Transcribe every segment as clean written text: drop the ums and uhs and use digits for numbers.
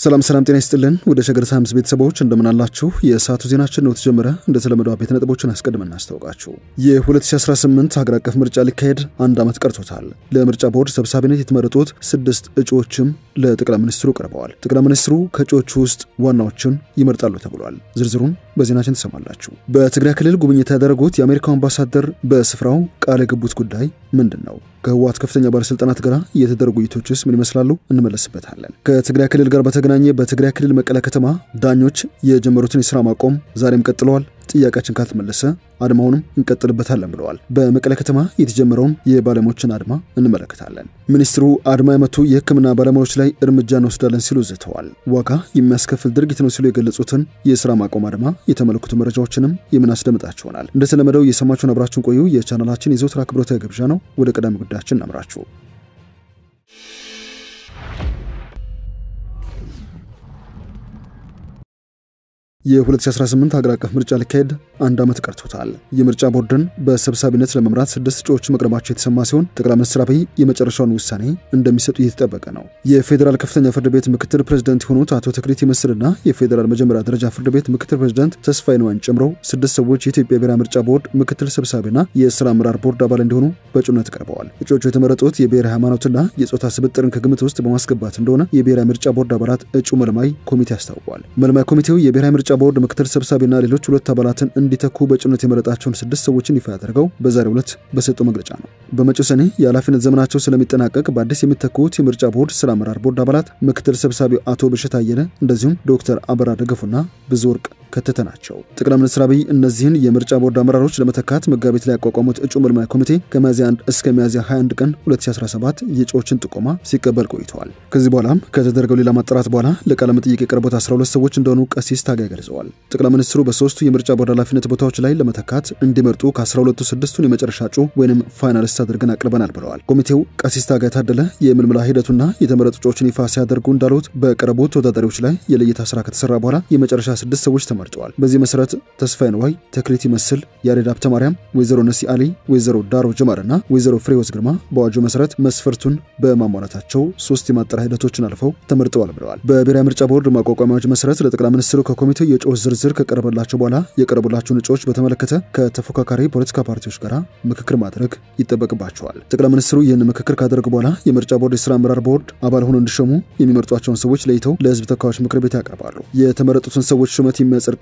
ሰላም ጤና ይስጥልን ወደ ሸገር ሳምስ ቤተሰቦች እንደምን አላችሁ የሰዓቱ ዜናችን ነው ተጀመረ እንደተለመደው አቤት ነጥቦችን አስቀድመን እናስተዋውቃችሁ የ2018 ሀገር አቀፍ ምርጫ ሊካሄድ አንድ አመት ቀርቶታል ለምርጫ ቦርድ ሰብሳቢነት የተመረጡት 6 እጩዎችም ለጠቅላይ ሚኒስትሩ ቀርበዋል ጠቅላይ ሚኒስትሩ ከእጩዎቹ ውስጥ ዋናዎችን ይመርጣሉ ተብሏል ዝርዝሩን በዜናችን ተሰማላችሁ በትግራይ ክልል ጉብኝት ያደረጉት የአሜሪካው አምባሳደር በስፍራው ቃል የገቡት ጉዳይ ምንድነው ከህወሓት ከፍተኛ ባለስልጣናት ጋር የተደረጉ ውይይቶችስ ምን ይመስላሉ እንመለስበታለን ከትግራይ ክልል ጋር በተገናኘ በትግራይ ክልል መቀለ ከተማ ዳኞች የጀመሩትን የሥራ ማቆም ዛሬም ቀጥለዋል ጥያቄያችን ካልተመለሰ አድማውንም እንቀጥልበታለን ብለዋል በመቀለ ከተማ የተጀመረውን የባለሙያዎችን አድማ እንመለከታለን ሚኒስትሩ አድማ የመቱ የህክምና ባለሙያዎች ላይ እርምጃ እንወስዳለን ሲሉ ዝተዋል ዋጋ የሚያስከፍል ድርጊት ነው ሲሉ የገለጹትን የሥራ ማቆም አድማ የተመለከቱ መረጃዎችንም የምናስደምጣችሁ ይሆናል እንደተለመደው የሰማችሁን አብራችሁን ቆዩ የቻናላችን የዘወትር አክብሮታዊ ግብዣ ነው ወደ ቀዳሚ ጉዳያችን እናምራችሁ የ2018 ሀገር አቀፍ ምርጫ ሊካሄድ አንድ አመት ቀርቶታል የምርጫ ቦርድን በሰብሳቢነት ለመምራት 6 እጩዎች መቅረባቸው የተሰማ ሲሆን ጠቅላይ ሚኒስትር አብይ የመጨረሻውን ውሳኔ እንደሚሰጡ እየተጠበቀ ነው የፌደራል ከፍተኛ ፍርድ ቤት ምክትል ፕሬዝዳንት የሆኑት አቶ ተክሊት ይመስልና የፌደራል መጀመሪያ ደረጃ ፍርድ ቤት ምክትል ፕሬዝዳንት ተስፋዬ ነዋይን ጨምሮ 6 ሰዎች የኢትዮጵያ ብሔራዊ ምርጫ ቦርድ ምክትል ሰብሳቢና የሥራ አመራር ቦርድ አባል እንዲሆኑ በእጩነት ቀርበዋል እጩዎቹ የተመረጡት የብሔራዊ ሃይማኖትና የጾታ ስብጥርን ከግምት ውስጥ በማስገባት እንደሆነ የብሔራዊ ምርጫ ቦርድ አባላት እጩ መልማይ ኮሚቴ አስታውቋል መልማይ ኮሚቴው የብሔራዊ ምርጫ ቦርድ ምክትል ሰብሳቢና ሌሎች 2 አባላትን እንዲተኩ በእጩነት የመረጣቸውን 6 ሰዎችን ይፋ ያደረገው በዛሬው ዕለት በሰጠው መግለጫ ነው በመጪው ሰኔ የኃላፊነት ዘመናቸው ስለሚጠናቀቅ በአዲስ የሚተኩት የምርጫ ቦርድ ሥራ አመራር ቦርድ አባላት ምክትል ሰብሳቢው አቶ ብሸት አየለ እንደዚሁም ዶክተር አበራ ደገፉና ብዙወርቅ ከተተናቸው ጠቅላይ ሚኒስትር አብይ እነዚህን የምርጫ ቦርድ አመራሮች ለመተካት መጋቢት ላይ ያቋቋሙት እጩ መልማይ ኮሚቴ ከሚያዝያ 1 እስከ ሚያዝያ 21 ቀን 2017 የእጩዎችን ጥቆማ ሲቀበል ቆይተዋል ከዚህ በኋላም ከተደረገው ሌላ ማጣራት በኋላ ለቃለ መጠይቅ የቀረቡት 12 ሰዎች እንደሆኑ ቀሲስ ታጋይ ገልጸዋል ጠቅላይ ሚኒስትሩ በ3ቱ የምርጫ ቦርድ ኃላፊነት ቦታዎች ላይ ለመተካት እንዲመርጡ ከ12ቱ 6ቱን የመጨረሻ እጩ ወይንም ፋይናሊስት አድርገን አቅርበናል ብለዋል ኮሚቴው ቀሲስ ታጋይ ታደለ የምልመላ ሂደቱና የተመረጡ እጩዎችን ይፋ ሲያደርጉ እንዳሉት በቀረቡት ተወዳዳሪዎች ላይ የለየታ ስራ ከተሰራ በኋላ የመጨረሻ 6 ሰዎች ተመርጠዋል በዚህ መሰረት ተስፋዬ ነዋይ ተክሊት ይመስል ያሬድ ሀብተ ማርያም ወይዘሮ ነሲ አሊ ወይዘሮ ዳሮ ጀማርና ወይዘሮ ፍሬወት ግርማ በአዋጁ መሰረት መስፈርቱን በማሟላታቸው 3 የማጣሪያ ሂደቶችን አልፈው ተመርጠዋል ብለዋል በብሔራዊ ምርጫ ቦርድ ማቋቋሚያዎች መሰረት ለጠቅላይ ሚኒስትሩ ከኮሚቴው የእጩዎች ዝርዝር ከቀረበላቸው በኋላ የቀረቡላቸውን እጩዎች በተመለከተ ከተፎካካሪ ፖለቲካ ፓርቲዎች ጋር ምክክር ማድረግ ይጠበቅባቸዋል ጠቅላይ ሚኒስትሩ ይህን ምክክር ካደረጉ በኋላ የምርጫ ቦርድ የሥራ አመራር ቦርድ አባል ሆነው እንዲሾሙ የሚመርጧቸውን ሰዎች ለይተው ለህዝብ ተወካዮች ምክር ቤት ያቀርባሉ የተመረጡትን ሰዎች ሹመት የሚያጸድቀው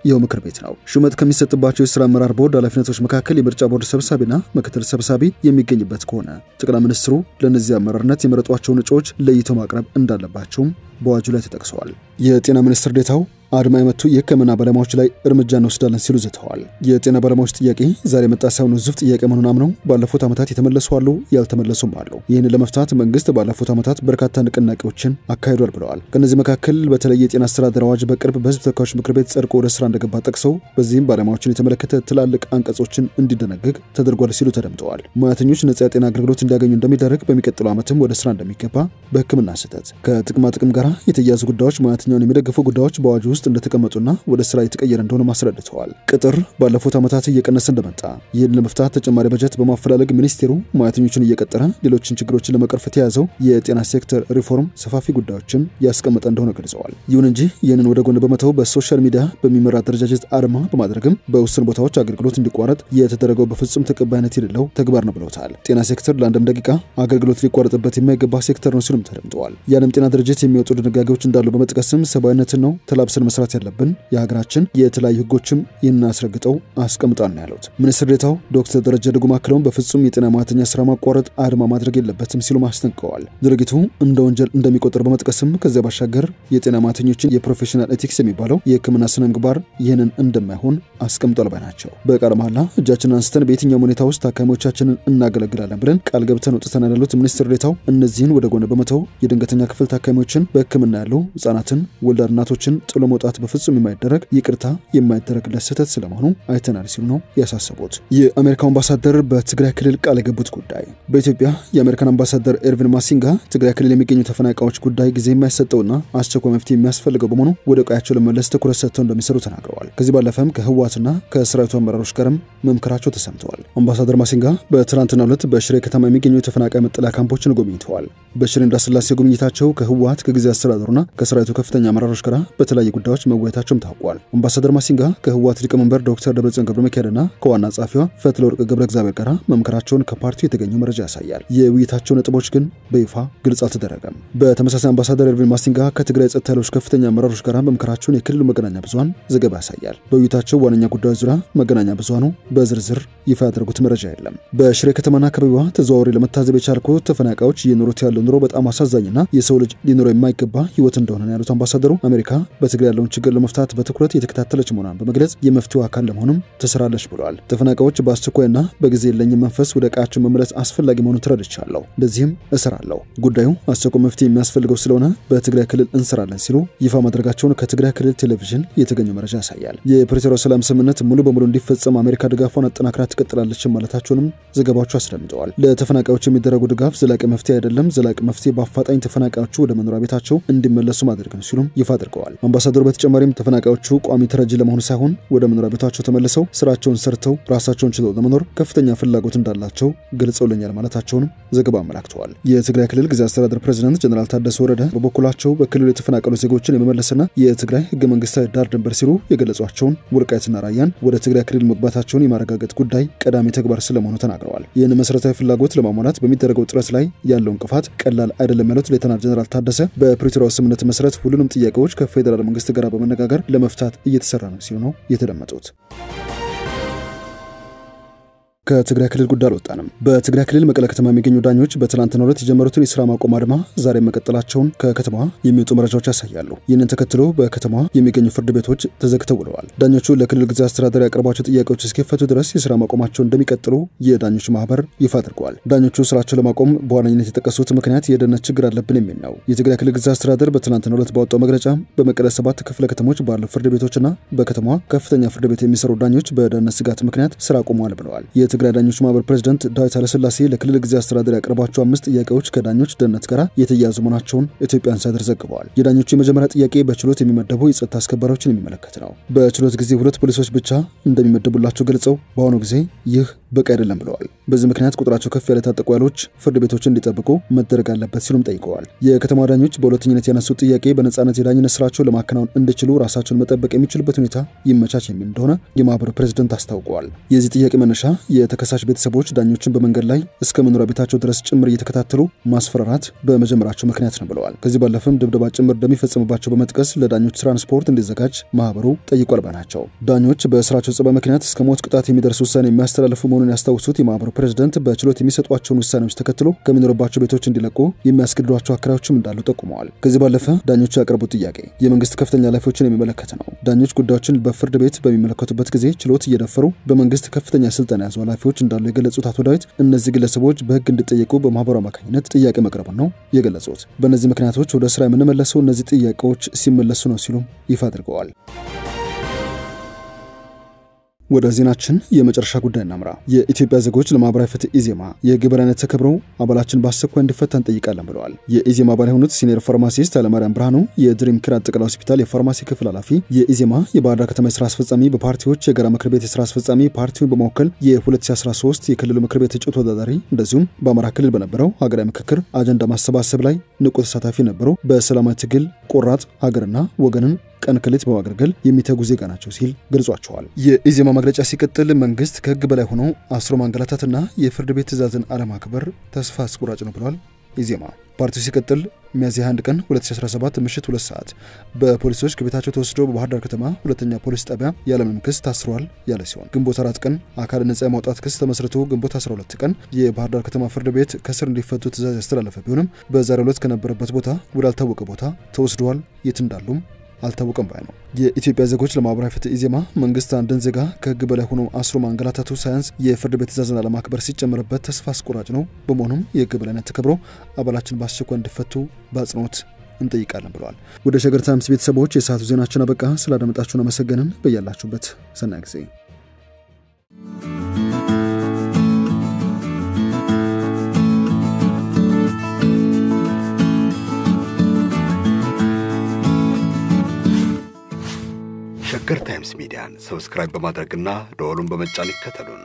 ይኸው ምክር ቤት ነው ሹመት ከሚሰጥባቸው የሥራ አመራር ቦርድ ኃላፊነቶች መካከል የምርጫ ቦርድ ሰብሳቢና ምክትል ሰብሳቢ የሚገኝበት ከሆነ ጠቅላይ ሚኒስትሩ ለነዚህ አመራርነት የመረጧቸውን እጩዎች ለይተው ማቅረብ እንዳለባቸውም በአዋጁ ላይ ተጠቅሷል የጤና ሚኒስትር ዴታው አድማ የመቱ የህክምና ባለሙያዎች ላይ እርምጃ እንወስዳለን ሲሉ ዝተዋል የጤና ባለሙያዎች ጥያቄ ዛሬ መጣ ሳይሆን ዙፍ ጥያቄ መሆኑን አምነው ባለፉት ዓመታት የተመለሱ አሉ ያልተመለሱም አሉ ይህን ለመፍታት መንግስት ባለፉት ዓመታት በርካታ ንቅናቄዎችን አካሂዷል ብለዋል ከነዚህ መካከል በተለይ የጤና አስተዳደር አዋጅ በቅርብ በህዝብ ተወካዮች ምክር ቤት ጸድቆ ወደ ስራ እንደገባ ጠቅሰው በዚህም ባለሙያዎችን የተመለከተ ትላልቅ አንቀጾችን እንዲደነግግ ተደርጓል ሲሉ ተደምጠዋል ሙያተኞች ነጻ የጤና አገልግሎት እንዲያገኙ እንደሚደረግ በሚቀጥለው ዓመትም ወደ ስራ እንደሚገባ በህክምና ስህተት ከጥቅማ ጥቅም ጋር የተያያዙ ጉዳዮች ሙያተኛውን የሚደግፉ ጉዳዮች በአዋጁ ውስጥ እንደተቀመጡና ወደ ስራ የተቀየረ እንደሆነ ማስረድተዋል ቅጥር ባለፉት ዓመታት እየቀነሰ እንደመጣ ይህን ለመፍታት ተጨማሪ በጀት በማፈላለግ ሚኒስቴሩ ሙያተኞችን እየቀጠረ ሌሎችን ችግሮችን ለመቅረፍ የተያዘው የጤና ሴክተር ሪፎርም ሰፋፊ ጉዳዮችን ያስቀመጠ እንደሆነ ገልጸዋል ይሁን እንጂ ይህንን ወደ ጎን በመተው በሶሻል ሚዲያ በሚመራ አደረጃጀት አድማ በማድረግም በውስን ቦታዎች አገልግሎት እንዲቋረጥ የተደረገው በፍጹም ተቀባይነት የሌለው ተግባር ነው ብለውታል ጤና ሴክተር ለአንድም ደቂቃ አገልግሎት ሊቋረጥበት የማይገባ ሴክተር ነው ሲሉም ተደምጠዋል የዓለም ጤና ድርጅት የሚወጡ ድንጋጌዎች እንዳሉ በመጥቀስም ሰብአዊነትን ነው ተላብሰን መስራት ያለብን የሀገራችን የተለያዩ ህጎችም ይህንን አስረግጠው አስቀምጣን ነው ያሉት ሚኒስትር ዴታው ዶክተር ደረጀ ድጉማ አክለውም በፍጹም የጤና ሙያተኛ ስራ ማቋረጥ አድማ ማድረግ የለበትም ሲሉ ማስጠንቀዋል ድርጊቱ እንደ ወንጀል እንደሚቆጠር በመጥቀስም ከዚያ ባሻገር የጤና ሙያተኞችን የፕሮፌሽናል ኤቲክስ የሚባለው የህክምና ስነ ምግባር ይህንን እንደማይሆን አስቀምጧል ባይ ናቸው በቃል መሐላ እጃችንን አንስተን በየትኛው ሁኔታ ውስጥ ታካሚዎቻችንን እናገለግላለን ብለን ቃል ገብተን ወጥተናል ያሉት ሚኒስትር ዴታው እነዚህን ወደ ጎን በመተው የድንገተኛ ክፍል ታካሚዎችን በህክምና ያሉ ህጻናትን ወላድ እናቶችን ጥሎ መውጣት በፍጹም የማይደረግ ይቅርታ የማይደረግለት ስህተት ስለመሆኑ አይተናል ሲሉ ነው ያሳሰቡት የአሜሪካው አምባሳደር በትግራይ ክልል ቃል የገቡት ጉዳይ በኢትዮጵያ የአሜሪካን አምባሳደር ኤርቪን ማሲንጋ ትግራይ ክልል የሚገኙ ተፈናቃዮች ጉዳይ ጊዜ የማይሰጠውና አስቸኳይ መፍትሄ የሚያስፈልገው በመሆኑ ወደ ቀያቸው ለመመለስ ትኩረት ሰጥተው እንደሚሰሩ ተናግረዋል ከዚህ ባለፈም ከህወሓትና ከሰራዊቱ አመራሮች ጋርም መምከራቸው ተሰምተዋል አምባሳደር ማሲንጋ በትናንትናው ዕለት በሽሬ ከተማ የሚገኙ ተፈናቃይ መጠለያ ካምፖችን ጎብኝተዋል በሽሬ እንዳስላሴ ጉብኝታቸው ከህወሓት ከጊዜ አስተዳደሩና ከሰራዊቱ ከፍተኛ ከፍተኛ አመራሮች ጋር በተለያዩ ጉዳዮች መወያየታቸውም ታውቋል። አምባሳደር ማሲንጋ ከህወሓት ሊቀመንበር ዶክተር ደብረጽዮን ገብረሚካኤልና ከዋና ጸሐፊዋ ፈትለወርቅ ገብረእግዚአብሔር ጋር መምከራቸውን ከፓርቲው የተገኘው መረጃ ያሳያል። የውይይታቸው ነጥቦች ግን በይፋ ግልጽ አልተደረገም። በተመሳሳይ አምባሳደር ኤርቪን ማሲንጋ ከትግራይ ጸጥታ ኃይሎች ከፍተኛ አመራሮች ጋር መምከራቸውን የክልሉ መገናኛ ብዙሃን ዘገባ ያሳያል። በውይይታቸው ዋነኛ ጉዳዮች ዙሪያ መገናኛ ብዙሃኑ በዝርዝር ይፋ ያደረጉት መረጃ የለም። በሽሬ ከተማና አካባቢዋ ተዘዋውሬ ለመታዘብ የቻልኩት ተፈናቃዮች እየኖሩት ያለው ኑሮ በጣም አሳዛኝና የሰው ልጅ ሊኖረው የማይገባ ህይወት እንደሆነ ነው ያሉት አምባሳደሩ አሜሪካ በትግራይ ያለውን ችግር ለመፍታት በትኩረት የተከታተለች መሆኗን በመግለጽ የመፍትሄው አካል ለመሆኑም ትሰራለች ብለዋል። ተፈናቃዮች በአስቸኳይና በጊዜ የለኝ መንፈስ ወደ ቀያቸው መመለስ አስፈላጊ መሆኑን ተረድቻለሁ፣ ለዚህም እሰራለሁ። ጉዳዩ አስቸኳይ መፍትሄ የሚያስፈልገው ስለሆነ በትግራይ ክልል እንሰራለን ሲሉ ይፋ ማድረጋቸውን ከትግራይ ክልል ቴሌቪዥን የተገኘው መረጃ ያሳያል። የፕሪቶሪያው ሰላም ስምምነት ሙሉ በሙሉ እንዲፈጸም አሜሪካ ድጋፏን አጠናክራ ትቀጥላለች ማለታቸውንም ዘገባዎቹ አስደምጠዋል። ለተፈናቃዮች የሚደረጉ ድጋፍ ዘላቂ መፍትሄ አይደለም፣ ዘላቂ መፍትሄ በአፋጣኝ ተፈናቃዮቹ ወደ መኖሪያ ቤታቸው እንዲመለሱ ማድረግ ነው ሲሉም ይፋ አድርገዋል። አምባሳደሩ በተጨማሪም ተፈናቃዮቹ ቋሚ ተረጂ ለመሆኑ ሳይሆን ወደ መኖሪያ ቤታቸው ተመልሰው ስራቸውን ሰርተው ራሳቸውን ችለው ለመኖር ከፍተኛ ፍላጎት እንዳላቸው ገልጸውልኛል ማለታቸውንም ዘገባው አመላክተዋል። የትግራይ ክልል ጊዜያዊ አስተዳደር ፕሬዝዳንት ጀነራል ታደሰ ወረደ በበኩላቸው በክልሉ የተፈናቀሉ ዜጎችን የመመለስና የትግራይ ህገ መንግስታዊ ዳር ድንበር ሲሉ የገለጿቸውን ወልቃይትና ራያን ወደ ትግራይ ክልል መግባታቸውን የማረጋገጥ ጉዳይ ቀዳሚ ተግባር ስለመሆኑ ተናግረዋል። ይህን መሰረታዊ ፍላጎት ለማሟላት በሚደረገው ጥረት ላይ ያለው እንቅፋት ቀላል አይደለም ያሉት ሌተናል ጀነራል ታደሰ በፕሪቶሪያው ስምምነት መሰረት ሁሉንም ጥያቄዎች ከፌደራል መንግስት ጋር በመነጋገር ለመፍታት እየተሰራ ነው ሲሉ ነው የተደመጡት። ከትግራይ ክልል ጉዳይ አልወጣንም። በትግራይ ክልል መቀለ ከተማ የሚገኙ ዳኞች በትላንትናው ዕለት የጀመሩትን የሥራ ማቆም አድማ ዛሬ መቀጠላቸውን ከከተማዋ የሚወጡ መረጃዎች ያሳያሉ። ይህንን ተከትሎ በከተማዋ የሚገኙ ፍርድ ቤቶች ተዘግተው ውለዋል። ዳኞቹ ለክልል ጊዜያዊ አስተዳደር ያቀረቧቸው ጥያቄዎች እስኪፈቱ ድረስ የሥራ ማቆማቸውን እንደሚቀጥሉ የዳኞች ማህበር ይፋ አድርገዋል። ዳኞቹ ስራቸው ለማቆም በዋነኝነት የጠቀሱት ምክንያት የደህንነት ችግር አለብን የሚል ነው። የትግራይ ክልል ጊዜያዊ አስተዳደር በትላንትናው ዕለት ባወጣው መግለጫ በመቀለ 7 ክፍለ ከተሞች ባሉ ፍርድ ቤቶችና በከተማዋ ከፍተኛ ፍርድ ቤት የሚሰሩ ዳኞች በደህንነት ስጋት ምክንያት ስራ አቆመዋል ብለዋል። የትግራይ ዳኞች ማህበር ፕሬዝዳንት ዳዊት ኃይለሥላሴ ለክልል ጊዜያዊ አስተዳደር ያቀረቧቸው 5 ጥያቄዎች ከዳኞች ደህንነት ጋር የተያያዙ መሆናቸውን ኢትዮጵያ ኢንሳይደር ዘግበዋል። የዳኞቹ የመጀመሪያ ጥያቄ በችሎት የሚመደቡ የጸጥታ አስከባሪዎችን የሚመለከት ነው። በችሎት ጊዜ 2 ፖሊሶች ብቻ እንደሚመደቡላቸው ገልጸው በአሁኑ ጊዜ ይህ በቂ አይደለም ብለዋል። በዚህ ምክንያት ቁጥራቸው ከፍ ያለ ታጠቁ ኃይሎች ፍርድ ቤቶችን እንዲጠብቁ መደረግ አለበት ሲሉም ጠይቀዋል። የከተማ ዳኞች በሁለተኝነት ያነሱት ጥያቄ በነጻነት የዳኝነት ስራቸውን ለማከናወን እንዲችሉ ራሳቸውን መጠበቅ የሚችሉበት ሁኔታ ይመቻች የሚል እንደሆነ የማህበሩ ፕሬዝዳንት አስታውቀዋል። የዚህ ጥያቄ መነሻ የተከሳሽ ቤተሰቦች ዳኞችን በመንገድ ላይ እስከ መኖሪያ ቤታቸው ድረስ ጭምር እየተከታተሉ ማስፈራራት በመጀመራቸው ምክንያት ነው ብለዋል። ከዚህ ባለፈም ድብደባ ጭምር እንደሚፈጽምባቸው በመጥቀስ ለዳኞች ትራንስፖርት እንዲዘጋጅ ማህበሩ ጠይቋል ባናቸው። ዳኞች በስራቸው ጸባይ ምክንያት እስከ ሞት ቅጣት የሚደርስ ውሳኔ የሚያስተላልፉ መሆኑን ያስታውሱት የማህበሩ ፕሬዝዳንት በችሎት የሚሰጧቸውን ውሳኔዎች ተከትሎ ከሚኖርባቸው ቤቶች እንዲለቁ የሚያስገድዷቸው አከራዮችም እንዳሉ ጠቁመዋል። ከዚህ ባለፈ ዳኞቹ ያቀረቡት ጥያቄ የመንግስት ከፍተኛ ኃላፊዎችን የሚመለከት ነው። ዳኞች ጉዳዮችን በፍርድ ቤት በሚመለከቱበት ጊዜ ችሎት እየደፈሩ በመንግስት ከፍተኛ ስልጣን ያዙ ኃላፊዎች እንዳሉ የገለጹት አቶ ዳዊት እነዚህ ግለሰቦች በህግ እንዲጠየቁ በማህበሩ አማካኝነት ጥያቄ መቅረቡን ነው የገለጹት። በእነዚህ ምክንያቶች ወደ ስራ የምንመለሰው እነዚህ ጥያቄዎች ሲመለሱ ነው ሲሉ ይፋ አድርገዋል። ወደ ዜናችን የመጨረሻ ጉዳይ እናምራ። የኢትዮጵያ ዜጎች ለማህበራዊ ፍትህ ኢዜማ የግብራነት ተከብረው አባላችን በአስቸኳይ እንዲፈታ እንጠይቃለን ብለዋል። የኢዜማ አባል የሆኑት ሲኒየር ፋርማሲስት ኃይለማርያም ብርሃኑ የድሪም ኬር አጠቃላይ ሆስፒታል የፋርማሲ ክፍል ኃላፊ፣ የኢዜማ የባህር ዳር ከተማ የስራ አስፈጻሚ፣ በፓርቲዎች የጋራ ምክር ቤት የስራ አስፈጻሚ ፓርቲውን በመወከል የ2013 የክልሉ ምክር ቤት እጩ ተወዳዳሪ እንደዚሁም በአማራ ክልል በነበረው ሀገራዊ ምክክር አጀንዳ ማሰባሰብ ላይ ንቁ ተሳታፊ ነበሩ። በሰላማዊ ትግል ቆራጥ ሀገርና ወገንን ቀን ከሌት በማገልገል የሚተጉ ዜጋ ናቸው ሲል ገልጿቸዋል። የኢዜማ መግለጫ ሲቀጥል መንግስት ከህግ በላይ ሆኖ አስሮ ማንገላታትና የፍርድ ቤት ትዕዛዝን አለማክበር ተስፋ አስቆራጭ ነው ብሏል። ኢዜማ ፓርቲው ሲቀጥል ሚያዝያ 1 ቀን 2017 ምሽት 2 ሰዓት በፖሊሶች ከቤታቸው ተወስደው በባህር ዳር ከተማ ሁለተኛ ፖሊስ ጣቢያ ያለምንም ክስ ታስረዋል ያለ ሲሆን ግንቦት 4 ቀን አካል ነጻ የማውጣት ክስ ተመስርቶ ግንቦት 12 ቀን የባህር ዳር ከተማ ፍርድ ቤት ከስር እንዲፈቱ ትዕዛዝ ያስተላለፈ ቢሆንም በዛሬው ዕለት ከነበረበት ቦታ ወዳልታወቀ ቦታ ተወስደዋል። የት እንዳሉም አልታወቀም ባይ ነው። የኢትዮጵያ ዜጎች ለማህበራዊ ፍትህ ኢዜማ መንግስት አንድን ዜጋ ከህግ በላይ ሆኖ አስሮ ማንገላታቱ ሳያንስ የፍርድ ቤት ትዕዛዝን አለማክበር ሲጨመርበት ተስፋ አስቆራጭ ነው። በመሆኑም የህግ በላይነት ተከብሮ አባላችን በአስቸኳይ እንዲፈቱ በአጽንኦት እንጠይቃለን ብለዋል። ወደ ሸገር ታይምስ ቤተሰቦች የሰዓቱ ዜናችን አበቃ። ስላደመጣችሁን አመሰገንን። በያላችሁበት ሰናይ ጊዜ ሸገር ታይምስ ሚዲያን ሰብስክራይብ በማድረግና ደወሉን በመጫን ይከተሉን።